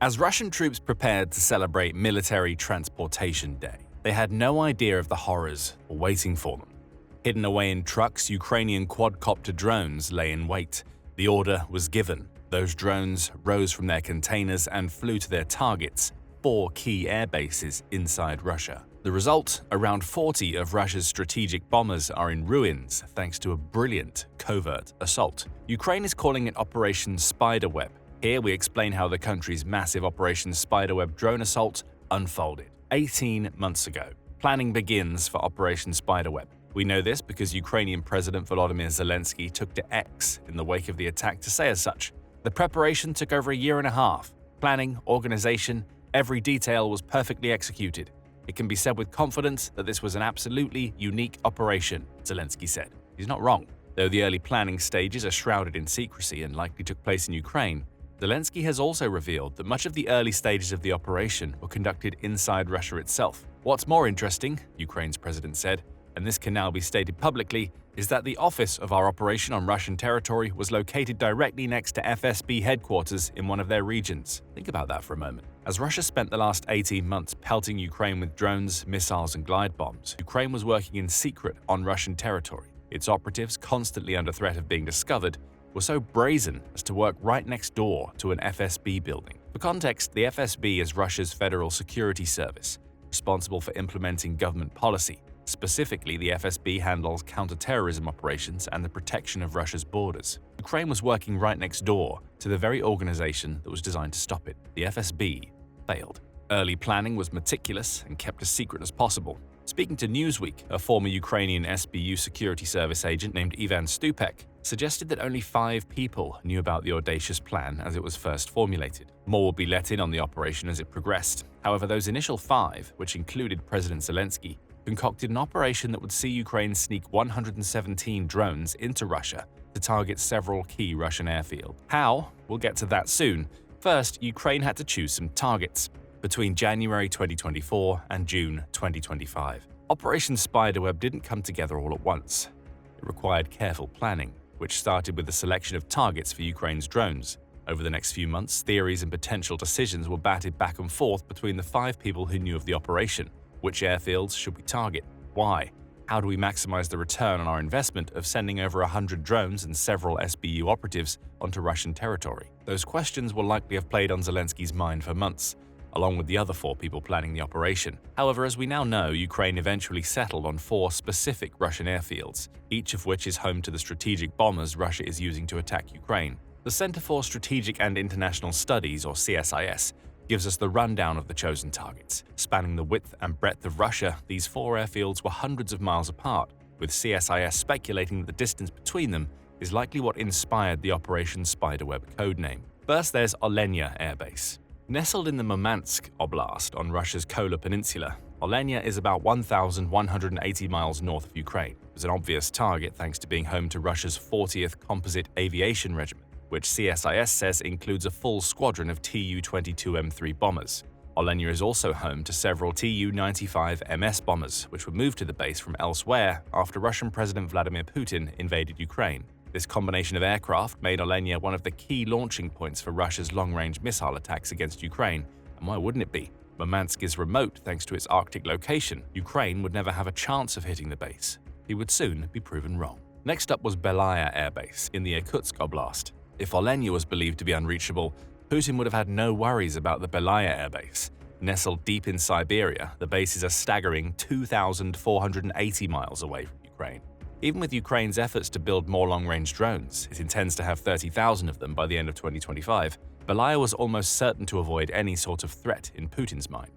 As Russian troops prepared to celebrate Military Transportation Day, they had no idea of the horrors waiting for them. Hidden away in trucks, Ukrainian quadcopter drones lay in wait. The order was given. Those drones rose from their containers and flew to their targets, 4 key airbases inside Russia. The result? Around 40 of Russia's strategic bombers are in ruins thanks to a brilliant covert assault. Ukraine is calling it Operation Spiderweb. Here we explain how the country's massive Operation Spiderweb drone assault unfolded 18 months ago. Planning begins for Operation Spiderweb. We know this because Ukrainian President Volodymyr Zelensky took to X in the wake of the attack to say as such. The preparation took over a year and a half. Planning, organization, every detail was perfectly executed. It can be said with confidence that this was an absolutely unique operation, Zelensky said. He's not wrong. Though the early planning stages are shrouded in secrecy and likely took place in Ukraine, Zelensky has also revealed that much of the early stages of the operation were conducted inside Russia itself. What's more interesting, Ukraine's president said, and this can now be stated publicly, is that the office of our operation on Russian territory was located directly next to FSB headquarters in one of their regions. Think about that for a moment. As Russia spent the last 18 months pelting Ukraine with drones, missiles, and glide bombs, Ukraine was working in secret on Russian territory. Its operatives, constantly under threat of being discovered, were so brazen as to work right next door to an FSB building. For context, the FSB is Russia's Federal Security Service, responsible for implementing government policy. Specifically, the FSB handles counterterrorism operations and the protection of Russia's borders. Ukraine was working right next door to the very organization that was designed to stop it. The FSB failed. Early planning was meticulous and kept as secret as possible. Speaking to Newsweek, a former Ukrainian SBU security service agent named Ivan Stupek suggested that only 5 people knew about the audacious plan as it was first formulated. More would be let in on the operation as it progressed. However, those initial 5, which included President Zelensky, concocted an operation that would see Ukraine sneak 117 drones into Russia to target several key Russian airfields. How? We'll get to that soon. First, Ukraine had to choose some targets between January 2024 and June 2025. Operation Spiderweb didn't come together all at once. It required careful planning, which started with the selection of targets for Ukraine's drones. Over the next few months, theories and potential decisions were batted back and forth between the 5 people who knew of the operation. Which airfields should we target? Why? How do we maximize the return on our investment of sending over 100 drones and several SBU operatives onto Russian territory? Those questions will likely have played on Zelensky's mind for months, along with the other 4 people planning the operation. However, as we now know, Ukraine eventually settled on 4 specific Russian airfields, each of which is home to the strategic bombers Russia is using to attack Ukraine. The Center for Strategic and International Studies, or CSIS, gives us the rundown of the chosen targets. Spanning the width and breadth of Russia, these 4 airfields were hundreds of miles apart, with CSIS speculating that the distance between them is likely what inspired the Operation Spiderweb codename. First, there's Olenia Air Base. Nestled in the Murmansk Oblast on Russia's Kola Peninsula, Olenia is about 1,180 miles north of Ukraine. It was an obvious target thanks to being home to Russia's 40th Composite Aviation Regiment, which CSIS says includes a full squadron of Tu-22M3 bombers. Olenia is also home to several Tu-95 MS bombers, which were moved to the base from elsewhere after Russian President Vladimir Putin invaded Ukraine. This combination of aircraft made Olenia one of the key launching points for Russia's long-range missile attacks against Ukraine. And why wouldn't it be? Murmansk is remote thanks to its Arctic location. Ukraine would never have a chance of hitting the base. He would soon be proven wrong. Next up was Belaya Air Base in the Irkutsk Oblast. If Olenia was believed to be unreachable, Putin would have had no worries about the Belaya Air Base. Nestled deep in Siberia, the base is a staggering 2,480 miles away from Ukraine. Even with Ukraine's efforts to build more long-range drones, it intends to have 30,000 of them by the end of 2025, Belaya was almost certain to avoid any sort of threat in Putin's mind.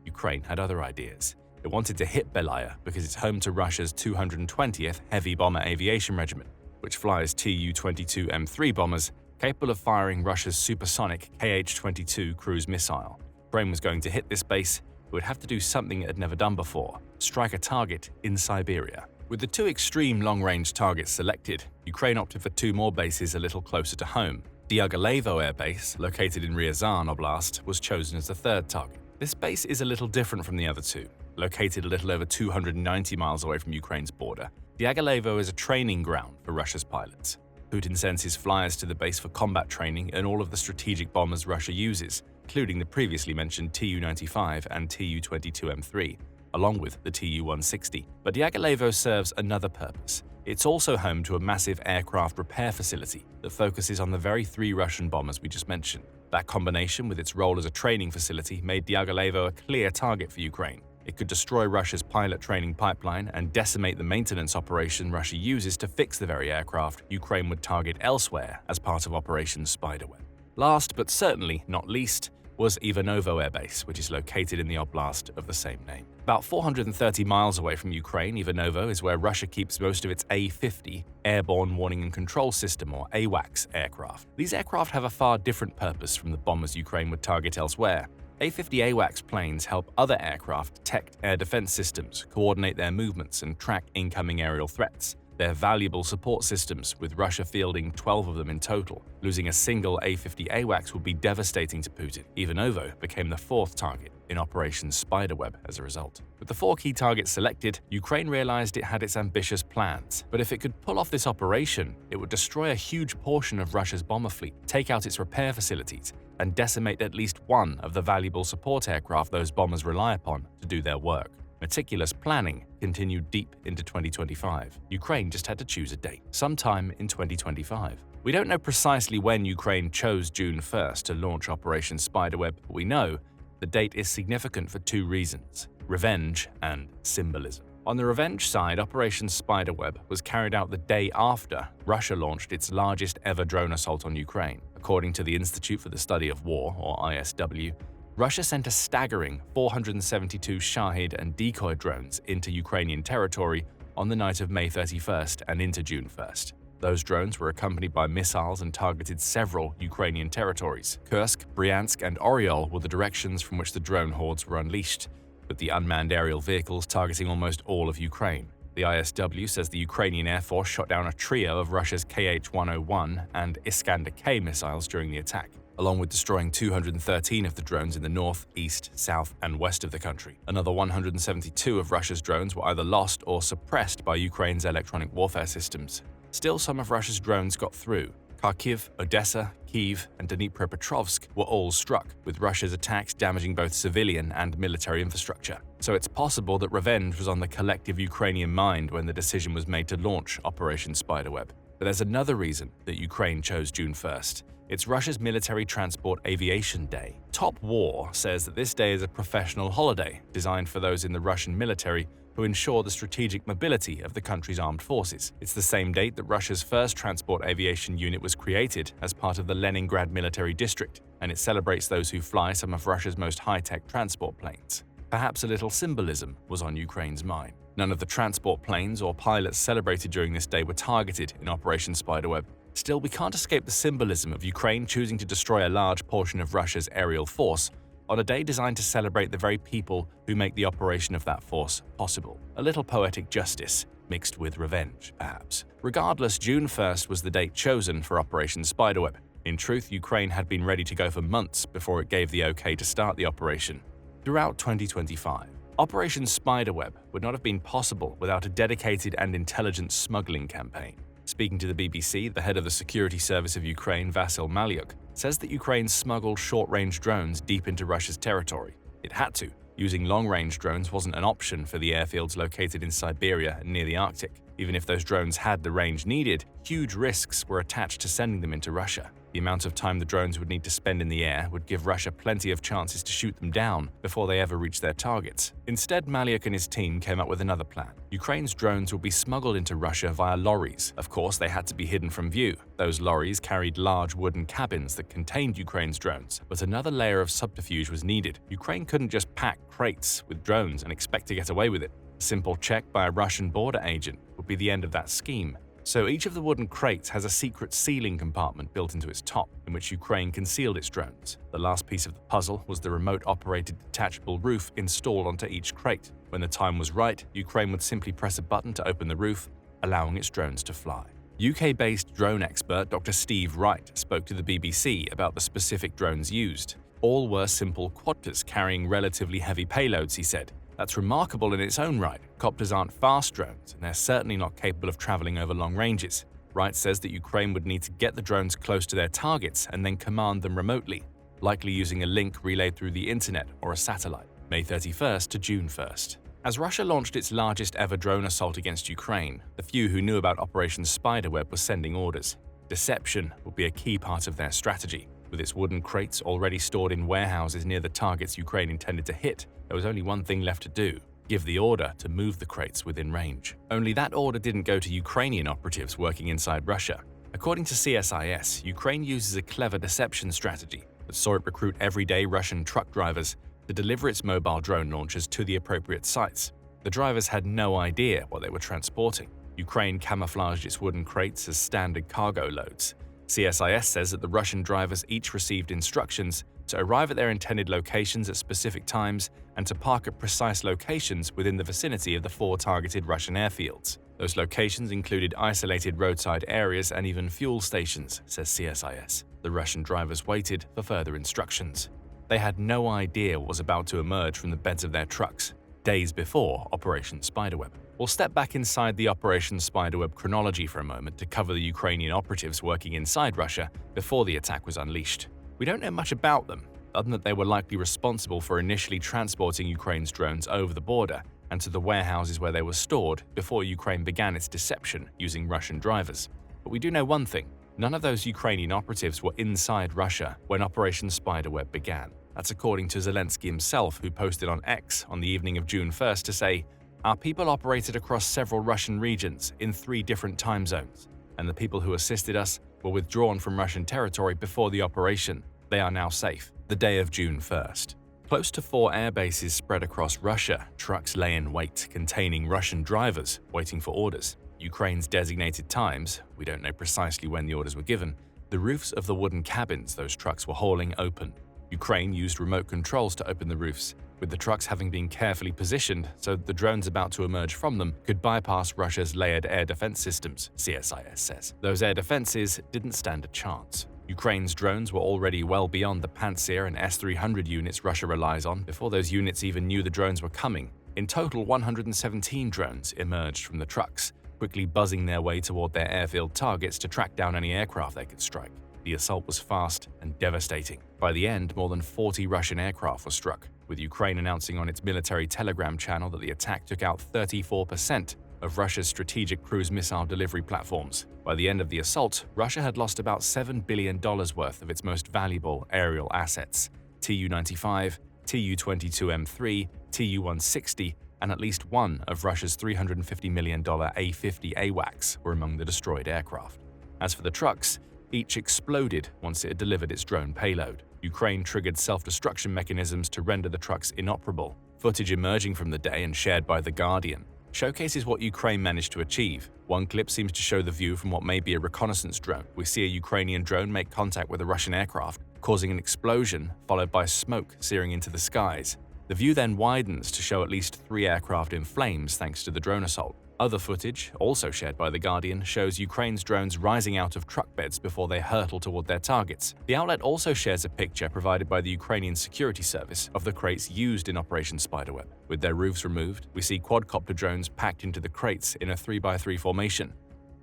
Ukraine had other ideas. It wanted to hit Belaya because it's home to Russia's 220th Heavy Bomber Aviation Regiment, which flies Tu-22M3 bombers capable of firing Russia's supersonic Kh-22 cruise missile. Ukraine was going to hit this base, it would have to do something it had never done before: strike a target in Siberia. With the 2 extreme long-range targets selected, Ukraine opted for 2 more bases a little closer to home. Dyagalevo Air Base, located in Ryazan Oblast, was chosen as the 3rd target. This base is a little different from the other 2. Located a little over 290 miles away from Ukraine's border, Dyagalevo is a training ground for Russia's pilots. Putin sends his flyers to the base for combat training and all of the strategic bombers Russia uses, including the previously mentioned Tu-95 and Tu-22M3, along with the Tu-160. But Diaghilevo serves another purpose. It's also home to a massive aircraft repair facility that focuses on the very 3 Russian bombers we just mentioned. That combination with its role as a training facility made Diaghilevo a clear target for Ukraine. It could destroy Russia's pilot training pipeline and decimate the maintenance operation Russia uses to fix the very aircraft Ukraine would target elsewhere as part of Operation Spiderweb. Last but certainly not least was Ivanovo Air Base, which is located in the oblast of the same name. About 430 miles away from Ukraine, Ivanovo is where Russia keeps most of its A-50 Airborne Warning and Control System, or AWACS, aircraft. These aircraft have a far different purpose from the bombers Ukraine would target elsewhere. A-50 AWACS planes help other aircraft detect air defense systems, coordinate their movements, and track incoming aerial threats. They're valuable support systems, with Russia fielding 12 of them in total. Losing a single A-50 AWACS would be devastating to Putin. Ivanovo became the 4th target in Operation Spiderweb as a result. With the 4 key targets selected, Ukraine realized it had its ambitious plans. But if it could pull off this operation, it would destroy a huge portion of Russia's bomber fleet, take out its repair facilities, and decimate at least one of the valuable support aircraft those bombers rely upon to do their work. Meticulous planning continued deep into 2025. Ukraine just had to choose a date, sometime in 2025. We don't know precisely when Ukraine chose June 1st to launch Operation Spiderweb, but we know the date is significant for 2 reasons: revenge and symbolism. On the revenge side, Operation Spiderweb was carried out the day after Russia launched its largest ever drone assault on Ukraine. According to the Institute for the Study of War, or ISW, Russia sent a staggering 472 Shahid and decoy drones into Ukrainian territory on the night of May 31st and into June 1st. Those drones were accompanied by missiles and targeted several Ukrainian territories. Kursk, Bryansk, and Oryol were the directions from which the drone hordes were unleashed, with the unmanned aerial vehicles targeting almost all of Ukraine. The ISW says the Ukrainian Air Force shot down a trio of Russia's Kh-101 and Iskander-K missiles during the attack, along with destroying 213 of the drones in the north, east, south, and west of the country. Another 172 of Russia's drones were either lost or suppressed by Ukraine's electronic warfare systems. Still, some of Russia's drones got through. Kharkiv, Odessa, Kyiv, and Dnipropetrovsk were all struck, with Russia's attacks damaging both civilian and military infrastructure. So it's possible that revenge was on the collective Ukrainian mind when the decision was made to launch Operation Spiderweb. But there's another reason that Ukraine chose June 1st. It's Russia's Military Transport Aviation Day. Top War says that this day is a professional holiday designed for those in the Russian military who ensure the strategic mobility of the country's armed forces. It's the same date that Russia's first transport aviation unit was created as part of the Leningrad Military District, and it celebrates those who fly some of Russia's most high-tech transport planes. Perhaps a little symbolism was on Ukraine's mind. None of the transport planes or pilots celebrated during this day were targeted in Operation Spiderweb. Still, we can't escape the symbolism of Ukraine choosing to destroy a large portion of Russia's aerial force on a day designed to celebrate the very people who make the operation of that force possible. A little poetic justice, mixed with revenge, perhaps. Regardless, June 1st was the date chosen for Operation Spiderweb. In truth, Ukraine had been ready to go for months before it gave the okay to start the operation. Throughout 2025, Operation Spiderweb would not have been possible without a dedicated and intelligent smuggling campaign. Speaking to the BBC, the head of the security service of Ukraine, Vasyl Malyuk, says that Ukraine smuggled short-range drones deep into Russia's territory. It had to. Using long-range drones wasn't an option for the airfields located in Siberia and near the Arctic. Even if those drones had the range needed, huge risks were attached to sending them into Russia. The amount of time the drones would need to spend in the air would give Russia plenty of chances to shoot them down before they ever reached their targets. Instead, Malyuk and his team came up with another plan. Ukraine's drones would be smuggled into Russia via lorries. Of course, they had to be hidden from view. Those lorries carried large wooden cabins that contained Ukraine's drones, but another layer of subterfuge was needed. Ukraine couldn't just pack crates with drones and expect to get away with it. A simple check by a Russian border agent would be the end of that scheme. So each of the wooden crates has a secret sealing compartment built into its top, in which Ukraine concealed its drones. The last piece of the puzzle was the remote-operated detachable roof installed onto each crate. When the time was right, Ukraine would simply press a button to open the roof, allowing its drones to fly. UK-based drone expert Dr. Steve Wright spoke to the BBC about the specific drones used. All were simple quadcopters carrying relatively heavy payloads, he said. That's remarkable in its own right. Copters aren't fast drones, and they're certainly not capable of traveling over long ranges. Wright says that Ukraine would need to get the drones close to their targets and then command them remotely. likely using a link relayed through the internet or a satellite, May 31st to June 1st. As Russia launched its largest ever drone assault against Ukraine, the few who knew about Operation Spiderweb were sending orders. Deception would be a key part of their strategy. With its wooden crates already stored in warehouses near the targets Ukraine intended to hit, there was only one thing left to do: give the order to move the crates within range. Only that order didn't go to Ukrainian operatives working inside Russia. According to CSIS, Ukraine uses a clever deception strategy that saw it recruit everyday Russian truck drivers to deliver its mobile drone launchers to the appropriate sites. The drivers had no idea what they were transporting. Ukraine camouflaged its wooden crates as standard cargo loads. CSIS says that the Russian drivers each received instructions to arrive at their intended locations at specific times and to park at precise locations within the vicinity of the 4 targeted Russian airfields. Those locations included isolated roadside areas and even fuel stations, says CSIS. The Russian drivers waited for further instructions. They had no idea what was about to emerge from the beds of their trucks, days before Operation Spiderweb. We'll step back inside the Operation Spiderweb chronology for a moment to cover the Ukrainian operatives working inside Russia before the attack was unleashed. We don't know much about them, other than that they were likely responsible for initially transporting Ukraine's drones over the border and to the warehouses where they were stored before Ukraine began its deception using Russian drivers. But we do know one thing: none of those Ukrainian operatives were inside Russia when Operation Spiderweb began. That's according to Zelensky himself, who posted on X on the evening of June 1st to say, "Our people operated across several Russian regions in 3 different time zones, and the people who assisted us were withdrawn from Russian territory before the operation. They are now safe." The day of June 1st. Close to 4 airbases spread across Russia, trucks lay in wait containing Russian drivers waiting for orders. Ukraine's designated times, we don't know precisely when the orders were given, the roofs of the wooden cabins those trucks were hauling open. Ukraine used remote controls to open the roofs, with the trucks having been carefully positioned so that the drones about to emerge from them could bypass Russia's layered air defense systems, CSIS says. Those air defenses didn't stand a chance. Ukraine's drones were already well beyond the Pantsir and S-300 units Russia relies on before those units even knew the drones were coming. In total, 117 drones emerged from the trucks, quickly buzzing their way toward their airfield targets to track down any aircraft they could strike. The assault was fast and devastating. By the end, more than 40 Russian aircraft were struck, with Ukraine announcing on its military telegram channel that the attack took out 34% of Russia's strategic cruise missile delivery platforms. By the end of the assault, Russia had lost about $7 billion worth of its most valuable aerial assets. Tu-95, Tu-22M3, Tu-160, and at least one of Russia's $350 million A-50 AWACS were among the destroyed aircraft. As for the trucks, each exploded once it had delivered its drone payload. Ukraine triggered self-destruction mechanisms to render the trucks inoperable. Footage emerging from the day and shared by The Guardian showcases what Ukraine managed to achieve. One clip seems to show the view from what may be a reconnaissance drone. We see a Ukrainian drone make contact with a Russian aircraft, causing an explosion followed by smoke searing into the skies. The view then widens to show at least 3 aircraft in flames thanks to the drone assault. Other footage, also shared by The Guardian, shows Ukraine's drones rising out of truck beds before they hurtle toward their targets. The outlet also shares a picture provided by the Ukrainian security service of the crates used in Operation Spiderweb. With their roofs removed, we see quadcopter drones packed into the crates in a 3x3 formation.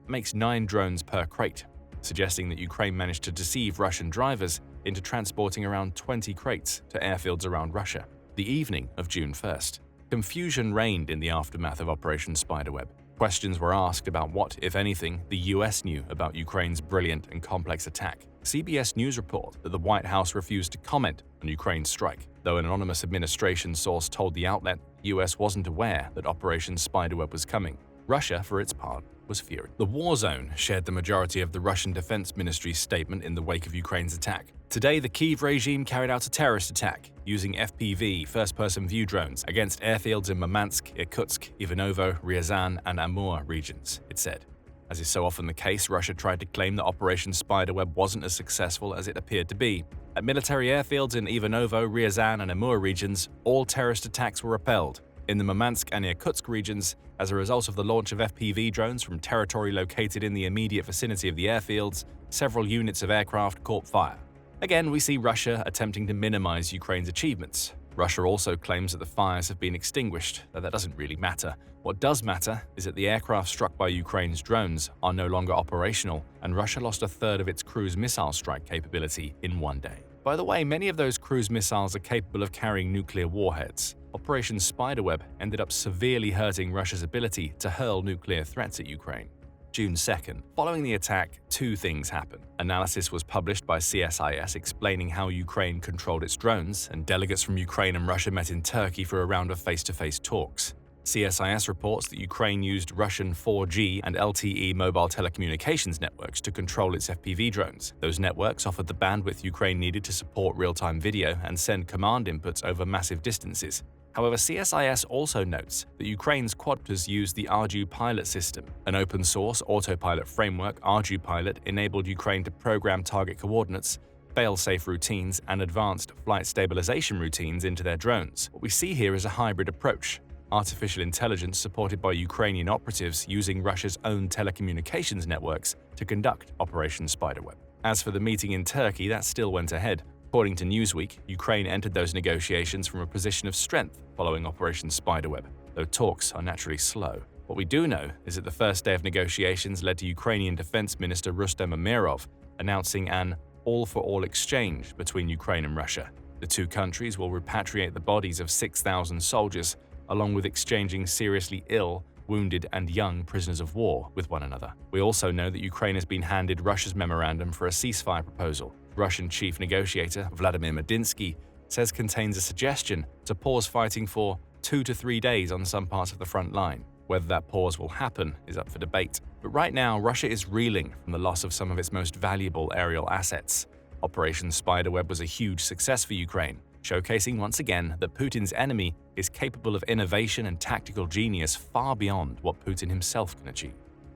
It makes 9 drones per crate, suggesting that Ukraine managed to deceive Russian drivers into transporting around 20 crates to airfields around Russia. The evening of June 1st. Confusion reigned in the aftermath of Operation Spiderweb. Questions were asked about what, if anything, the US knew about Ukraine's brilliant and complex attack. CBS News reported that the White House refused to comment on Ukraine's strike, though an anonymous administration source told the outlet the US wasn't aware that Operation Spiderweb was coming. Russia, for its part, was furious. The War Zone shared the majority of the Russian Defense Ministry's statement in the wake of Ukraine's attack. Today, the Kyiv regime carried out a terrorist attack using FPV first-person view drones against airfields in Murmansk, Irkutsk, Ivanovo, Ryazan, and Amur regions, it said. As is so often the case, Russia tried to claim that Operation Spiderweb wasn't as successful as it appeared to be. At military airfields in Ivanovo, Ryazan, and Amur regions, all terrorist attacks were repelled. In the Murmansk and Irkutsk regions, as a result of the launch of FPV drones from territory located in the immediate vicinity of the airfields, several units of aircraft caught fire. Again, we see Russia attempting to minimize Ukraine's achievements. Russia also claims that the fires have been extinguished, though that doesn't really matter. What does matter is that the aircraft struck by Ukraine's drones are no longer operational, and Russia lost a third of its cruise missile strike capability in one day. By the way, many of those cruise missiles are capable of carrying nuclear warheads. Operation Spiderweb ended up severely hurting Russia's ability to hurl nuclear threats at Ukraine. June 2nd. Following the attack, two things happened. Analysis was published by CSIS explaining how Ukraine controlled its drones, and delegates from Ukraine and Russia met in Turkey for a round of face-to-face talks. CSIS reports that Ukraine used Russian 4G and LTE mobile telecommunications networks to control its FPV drones. Those networks offered the bandwidth Ukraine needed to support real-time video and send command inputs over massive distances. However, CSIS also notes that Ukraine's quadcopters use the ArduPilot system. An open-source autopilot framework, ArduPilot, enabled Ukraine to program target coordinates, fail-safe routines, and advanced flight stabilization routines into their drones. What we see here is a hybrid approach. Artificial intelligence supported by Ukrainian operatives using Russia's own telecommunications networks to conduct Operation Spiderweb. As for the meeting in Turkey, that still went ahead. According to Newsweek, Ukraine entered those negotiations from a position of strength following Operation Spiderweb, though talks are naturally slow. What we do know is that the first day of negotiations led to Ukrainian Defense Minister Rustem Umerov announcing an all-for-all exchange between Ukraine and Russia. The two countries will repatriate the bodies of 6,000 soldiers, along with exchanging seriously ill, wounded, and young prisoners of war with one another. We also know that Ukraine has been handed Russia's memorandum for a ceasefire proposal. Russian chief negotiator Vladimir Medinsky says contains a suggestion to pause fighting for 2 to 3 days on some parts of the front line. Whether that pause will happen is up for debate. But right now, Russia is reeling from the loss of some of its most valuable aerial assets. Operation Spiderweb was a huge success for Ukraine, showcasing once again that Putin's enemy is capable of innovation and tactical genius far beyond what Putin himself can achieve.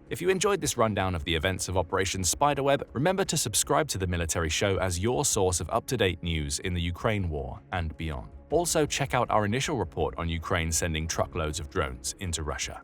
If you enjoyed this rundown of the events of Operation Spiderweb, remember to subscribe to The Military Show as your source of up-to-date news in the Ukraine war and beyond. Also, check out our initial report on Ukraine sending truckloads of drones into Russia.